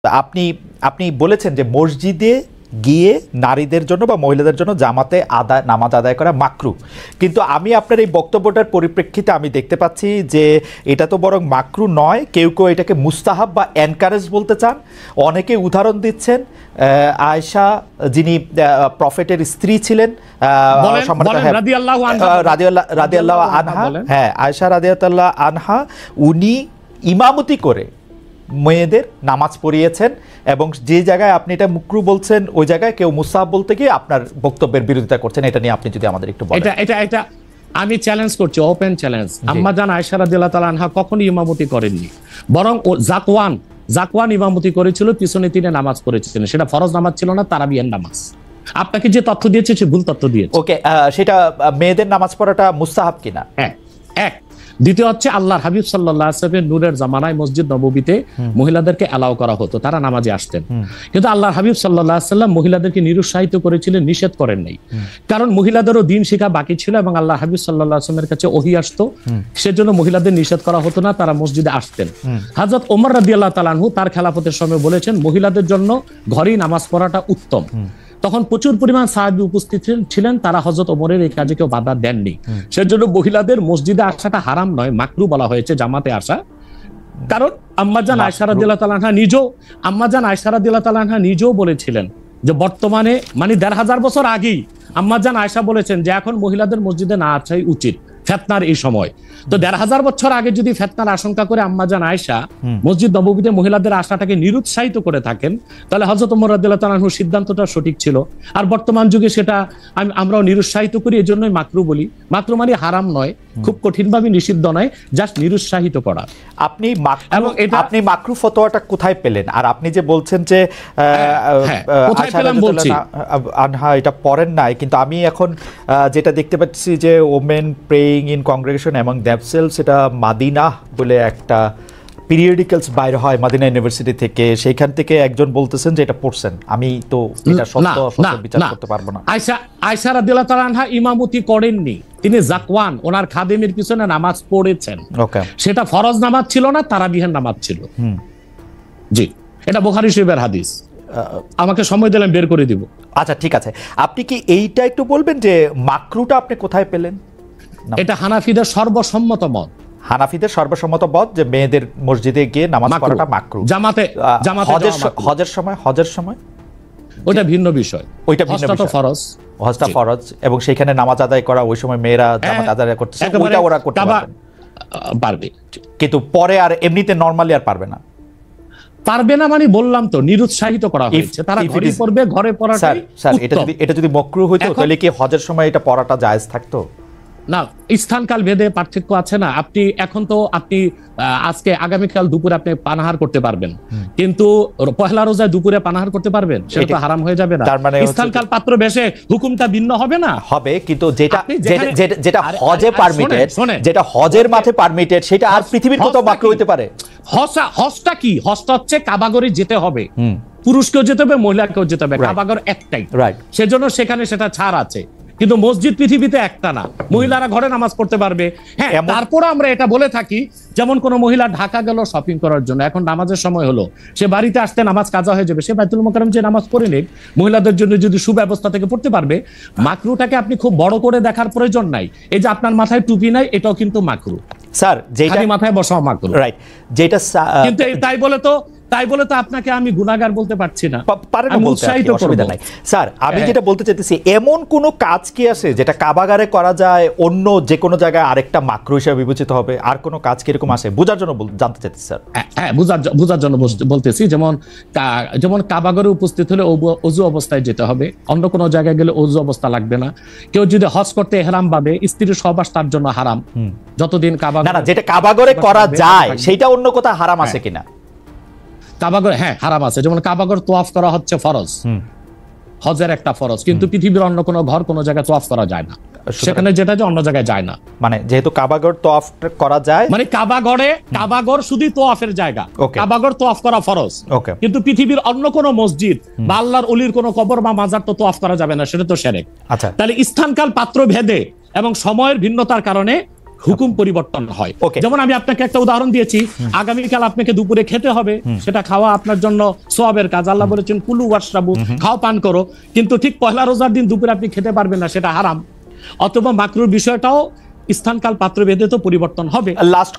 আপনি আপনি বলেছেন যে মসজিদে গিয়ে নারীদের জন্য বা মহিলাদের জন্য জামাতে নামাজ আদায় করা মাকরু, কিন্তু আমি আপনার এই বক্তব্যটার পরিপ্রেক্ষিতে আমি দেখতে পাচ্ছি যে এটা তো বরং মাকরু নয়, কেউ কেউ এটাকে মুস্তাহাব বা এনকারেজ বলতে চান। অনেকে উদাহরণ দিচ্ছেন আয়েশা যিনি প্রফেটের স্ত্রী ছিলেন, রাদিয়াল্লাহু আনহা, হ্যাঁ আয়েশা রাদিয়াল্লাহু আনহা, উনি ইমামতি করে মেয়েদের নামাজ পড়িয়েছেন এবং যে জায়গায় আপনি এটা মুকরু বলছেন ওই জায়গায় কেউ মুস্তাহাব বলতে গিয়ে আপনার বক্তব্যের বিরোধিতা করছেন। এটা নিয়ে আপনি যদি আমাদের একটু বলেন। এটা আমি চ্যালেঞ্জ করছি, ওপেন চ্যালেঞ্জ। আম্মা জান আয়েশা রাদিয়াল্লাহু তাআলা আনহা কখনো ইমামতি করেননি, বরং জাকওয়ান ইমামতি করেছিল, পিছনে তিনি নামাজ পড়েছিলেন। সেটা ফরজ নামাজ ছিল না, তারাবিহের নামাজ। আপনাকে যে তথ্য দিয়েছে সে ভুল তথ্য দিয়েছে। ওকে, সেটা মেয়েদের নামাজ পড়াটা মুস্তাহাব কিনা? হ্যাঁ, এক। দ্বিতীয় হচ্ছে আল্লাহর হাবিব সাল্লাল্লাহু আলাইহি ওয়াসাল্লামের নূরের জামানায় মসজিদ নববীতে মহিলাদেরকে অ্যালাউ করা হতো, তারা নামাজে আসতেন। কিন্তু আল্লাহর হাবিব সাল্লাল্লাহু আলাইহি ওয়াসাল্লাম মহিলাদেরকে নিরুৎসাহিত করেছিলেন, নিষেধ করেন নাই। কারণ মহিলাদেরও দিন শেখা বাকি ছিল এবং আল্লাহ হাবিব সাল্লাল্লাহু আলাইহি ওয়াসাল্লামের কাছে ওহী আসতো, সেজন্য মহিলাদের নিষেধ করা হতো না, তারা মসজিদে আসতেন। হযরত ওমর রাদিয়াল্লাহু তাআলা আনহু তার খেলাফতের সময় বলেছেন মহিলাদের জন্য ঘরেই নামাজ পড়াটা উত্তম। তখন প্রচুর পরিমাণ সাহাবী উপস্থিত ছিলেন, তারা হযরত ওমরের এই কাজে কেউ বাধা দেননি। সেজন্য মহিলাদের মসজিদে আসাটা হারাম নয়, মাকরু বলা হয়েছে জামাতে আসা। কারণ আম্মাজান আয়েশা রাদিয়াল্লাহু তাআলা আনহা নিজেও বলেছিলেন যে বর্তমানে মানে ১৫০০ বছর আগেই আম্মাজান আয়েশা বলেছেন যে এখন মহিলাদের মসজিদে না আসাই উচিত ফিতনার এই সময়। তো ১৫০০ বছর আগে যদি ফিতনার আশঙ্কা করে আম্মাজান আয়েশা মসজিদ নববীতে মহিলাদের আসাটাকে নিরুৎসাহিত করে থাকেন, তাহলে হযরত ওমর রাদিয়াল্লাহু তাআলা আনহুর সিদ্ধান্তটা সঠিক ছিল। আর বর্তমান যুগে সেটা আমরাও নিরুৎসাহিত করি, এজন্যই মাকরু বলি। মাকরু মানে হারাম নয়, খুব কঠিনভাবে নিষিদ্ধ নয়, জাস্ট নিরুৎসাহিত করা। আপনি মাকরু ফতোয়াটা কোথায় পেলেন? আর আপনি যে বলছেন যে কোথায় পেলাম বলছি, আনহা এটা পড়েন নাই, কিন্তু আমি এখন যেটা দেখতে পাচ্ছি যে women praying in congregation among themselves, এটা মাদিনা বলে একটা পিরিয়ডিক্যালস বাইর হয় মাদিনা ইউনিভার্সিটি থেকে, সেইখান থেকে একজন বলতেছেন যে এটা পড়ছেন। আমি তো এটা সত্য বিচার করতে পারবো না। আয়েশা রাদিয়াল্লাহু তাআলা আনহা ইমামতি করেননি, তিনি জাকওয়ান ওনার খাদেমের পিছনে নামাজ পড়েছেন। ওকে, সেটা ফরজ নামাজ ছিল না, তারাবিহের নামাজ ছিল। জি, এটা বুখারী শরীফের হাদিস। আমাকে সময় দিলেন, বের করে দিব। আচ্ছা ঠিক আছে, আপনি কি এইটা একটু বলবেন যে মাকরুটা আপনি কোথায় পেলেন? এটা হানাফিদের সর্বসম্মত মত। হানাফিদের সর্বসম্মত মত যে মেয়েদের মসজিদে গিয়ে নামাজ পড়াটা মাকরু। জামাতে হজের সময় ওটা ভিন্ন বিষয়, ওইটা ভিন্ন বিষয়। ফরজ, হজটা ফরজ এবং সেখানে নামাজ আদায় করা, ওই সময় মেয়েরা জামাত আদায় করতেছে, ওইটা ওরা করতে পারবে, কিন্তু পরে আর এমনিতে নরমালি আর পারবে না। পারবে না মানে বললাম তো, নিরুৎসাহিত করা হয়েছে, তারা ঘরে পড়বে, ঘরে পড়াটাই উত্তম। এটা যদি মাকরু হইতো তাহলে কি হজের সময় এটা পড়াটা জায়েজ থাকতো? না, স্থানকাল ভেদে পার্থক্য আছে না। আপনি এখন তো আপনি আজকে আগামীকাল দুপুরে আপনি পানাহার করতে পারবেন, কিন্তু পহেলা রোজায় দুপুরে পানাহার করতে পারবেন, সেটা তো হারাম হয়ে যাবে না। স্থানকাল পাত্র বেশে হুকুমটা ভিন্ন হবে না? হবে, কিন্তু যেটা হজে পারমিটেড, যেটা হজের মাঠে পারমিটেড, সেটা আর পৃথিবীর কোথাও মাকরু হইতে পারে? হজটা কি? হজটা হচ্ছে কাবাগরে যেতে হবে, পুরুষকেও যেতে হবে, মহিলাকেও যেতে হবে, কাবাগর একটাই, সেজন্য সেখানে সেটা ছাড় আছে। কিন্তু মসজিদ পৃথিবীতে একটা না, মহিলারা ঘরে নামাজ পড়তে পারবে। হ্যাঁ, তারপরে আমরা এটা বলে থাকি, যেমন কোন মহিলা ঢাকা গেল শপিং করার জন্য, এখন নামাজের সময় হলো, সে বাড়িতে আসতে নামাজ কাজা হয়ে যাবে, সে বাইতুল মোকাররম যে নামাজ পড়ে নেক, মহিলাদের জন্য যদি সুব্যবস্থা থেকে পড়তে পারবে। মাকরুটাকে আপনি খুব বড় করে দেখার প্রয়োজন নাই। এই যে আপনার মাথায় টুপি নাই, এটাও কিন্তু মাকরু স্যার, যেটা মাথায় বসাও মাকরু, রাইট। যেটা কিন্তু তাই বলে তো আপনাকে আমি গুনাহগার বলতে পারছি না, অসুবিধা নাই। স্যার, আমি যেটা বলতে চাইতেছি, এমন কোন কাজ কি আছে যেটা কাবাগারে করা যায়, অন্য যে কোনো জায়গায় আরেকটা মাকরু হিসেবে বিবেচিত হবে? আর কোন কাজ কি এরকম আছে? বোঝার জন্য জানতে চাইতেছি স্যার। হ্যাঁ, বোঝার জন্য বলতেছি। যেমন কাবাগরে উপস্থিত হলে ওযু অবস্থায় যেতে হবে, অন্য কোনো জায়গায় গেলে ওযু অবস্থা লাগবে না। কেউ যদি হজ করতে ইহরাম ভাবে, স্ত্রীর সহবাস তার জন্য হারাম যতদিন কাবাগরে। না, যেটা কাবাগরে করা যায় সেটা অন্য কোথাও হারাম আছে কিনা? কাবাগর, হ্যাঁ হারাম আছে। যেমন কাবাগর তোয়াফ করা হচ্ছে ফরজ, হজের একটা ফরজ, কিন্তু পৃথিবীর অন্য কোনো ঘর কোনো জায়গায় তোয়াফ করা যায় না, সেখানে যেটা যে অন্য জায়গায় যায় না। মানে যেহেতু কাবাগর তোয়াফ করা যায়, মানে কাবাগর শুধু তোয়াফের জায়গা, কাবাগর তোয়াফ করা ফরজ, কিন্তু পৃথিবীর অন্য কোনো মসজিদ বা আল্লাহর ওলির কোনো কবর বা মাজার তো তোয়াফ করা যাবে না, সেটা তো শিরক। আচ্ছা, তাহলে স্থানকাল পাত্র ভেদে এবং সময়ের ভিন্নতার কারণে হুকুম পরিবর্তন হয়। যেমন আমি আপনাকে একটা উদাহরণ দিয়েছি, আগামীকাল আপনাকে দুপুরে খেতে হবে, সেটা খাওয়া আপনার জন্য সওয়াবের কাজ। আল্লাহ বলেছেন কুলু ওয়াশরাবু, খাও পান করো, কিন্তু ঠিক পহেলা রোজার দিন দুপুরে আপনি খেতে পারবেন না, সেটা হারাম। অথবা মাকরুর বিষয়টাও স্থানকাল পাত্র ভেদে তো পরিবর্তন হবে। লাস্ট